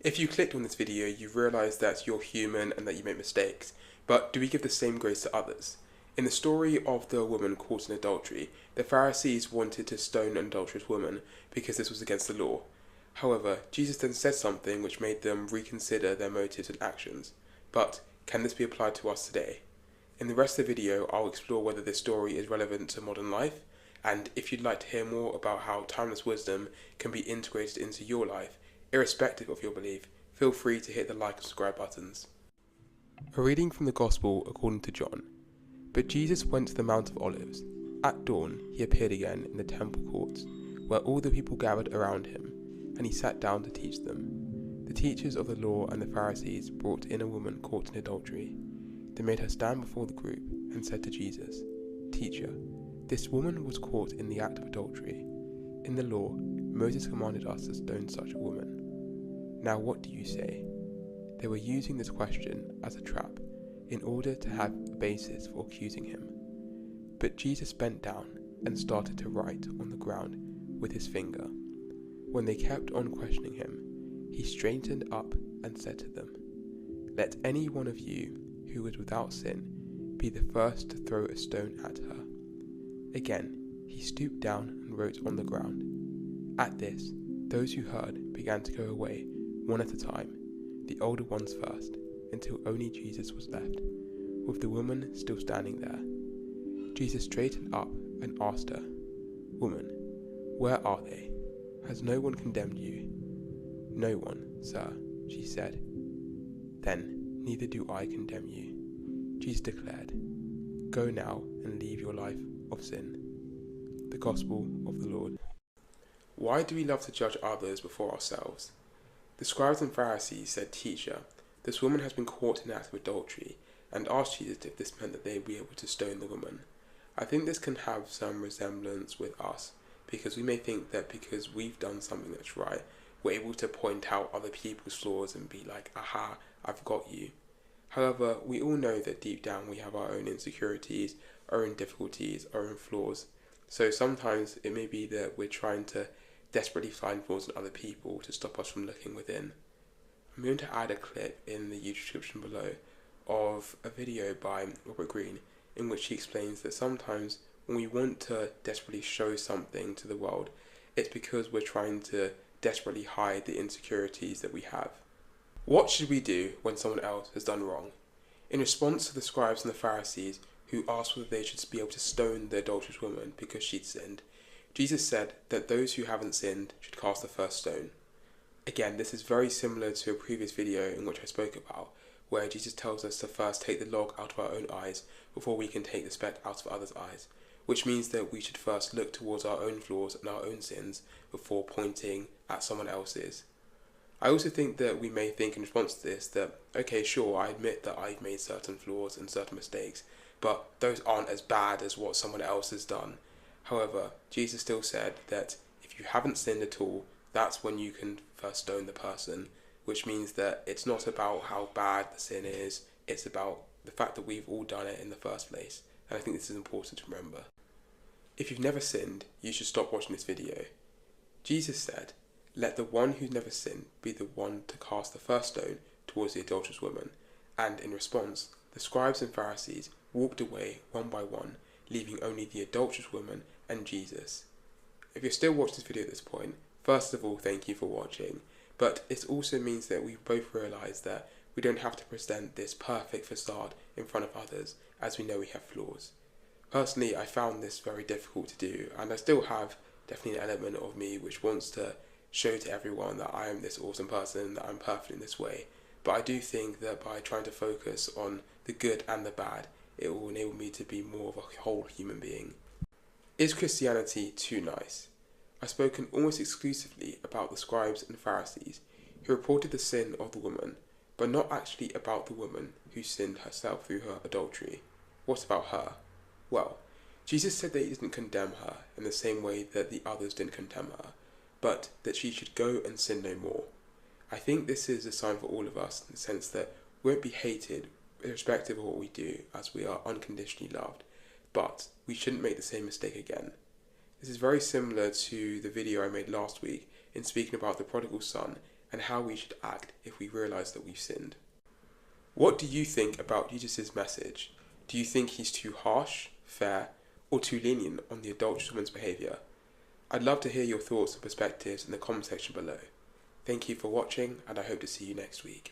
If you clicked on this video, you realise that you're human and that you make mistakes, but do we give the same grace to others? In the story of the woman caught in adultery, the Pharisees wanted to stone an adulterous woman because this was against the law. However, Jesus then said something which made them reconsider their motives and actions. But can this be applied to us today? In the rest of the video, I'll explore whether this story is relevant to modern life, and if you'd like to hear more about how timeless wisdom can be integrated into your life, irrespective of your belief, feel free to hit the like and subscribe buttons. A reading from the Gospel according to John. But Jesus went to the Mount of Olives. At dawn he appeared again in the temple courts, where all the people gathered around him, and he sat down to teach them. The teachers of the law and the Pharisees brought in a woman caught in adultery. They made her stand before the group and said to Jesus, "Teacher, this woman was caught in the act of adultery. In the law, Moses commanded us to stone such a woman. Now what do you say?" They were using this question as a trap in order to have a basis for accusing him. But Jesus bent down and started to write on the ground with his finger. When they kept on questioning him, he straightened up and said to them, "Let any one of you who is without sin be the first to throw a stone at her." Again, he stooped down and wrote on the ground. At this, those who heard began to go away, one at a time, the older ones first, until only Jesus was left, with the woman still standing there. Jesus straightened up and asked her, "Woman, where are they? Has no one condemned you?" "No one, sir," she said. "Then neither do I condemn you," Jesus declared. "Go now and leave your life of sin." The Gospel of the Lord. Why do we love to judge others before ourselves? The scribes and Pharisees said, "Teacher, this woman has been caught in an act of adultery," and asked Jesus if this meant that they would be able to stone the woman. I think this can have some resemblance with us, because we may think that because we've done something that's right, we're able to point out other people's flaws and be like, "Aha, I've got you." However, we all know that deep down we have our own insecurities, our own difficulties, our own flaws. So sometimes it may be that we're trying to desperately find flaws in other people to stop us from looking within. I'm going to add a clip in the YouTube description below of a video by Robert Greene in which he explains that sometimes when we want to desperately show something to the world, it's because we're trying to desperately hide the insecurities that we have. What should we do when someone else has done wrong? In response to the scribes and the Pharisees who asked whether they should be able to stone the adulterous woman because she'd sinned, Jesus said that those who haven't sinned should cast the first stone. Again, this is very similar to a previous video in which I spoke about, where Jesus tells us to first take the log out of our own eyes before we can take the speck out of others' eyes, which means that we should first look towards our own flaws and our own sins before pointing at someone else's. I also think that we may think in response to this that, okay, sure, I admit that I've made certain flaws and certain mistakes, but those aren't as bad as what someone else has done. However, Jesus still said that if you haven't sinned at all, that's when you can first stone the person, which means that it's not about how bad the sin is, it's about the fact that we've all done it in the first place, and I think this is important to remember. If you've never sinned, you should stop watching this video. Jesus said, "Let the one who's never sinned be the one to cast the first stone towards the adulterous woman," and in response, the scribes and Pharisees walked away one by one, leaving only the adulterous woman and Jesus. If you're still watching this video at this point, first of all, thank you for watching, but it also means that we both realise that we don't have to present this perfect facade in front of others, as we know we have flaws. Personally, I found this very difficult to do, and I still have definitely an element of me which wants to show to everyone that I am this awesome person, that I'm perfect in this way, but I do think that by trying to focus on the good and the bad, it will enable me to be more of a whole human being. Is Christianity too nice? I've spoken almost exclusively about the scribes and Pharisees who reported the sin of the woman, but not actually about the woman who sinned herself through her adultery. What about her? Well, Jesus said that he didn't condemn her in the same way that the others didn't condemn her, but that she should go and sin no more. I think this is a sign for all of us in the sense that we won't be hated irrespective of what we do, as we are unconditionally loved, but we shouldn't make the same mistake again. This is very similar to the video I made last week in speaking about the prodigal son and how we should act if we realise that we've sinned. What do you think about Jesus' message? Do you think he's too harsh, fair, or too lenient on the adulterous woman's behaviour? I'd love to hear your thoughts and perspectives in the comment section below. Thank you for watching, and I hope to see you next week.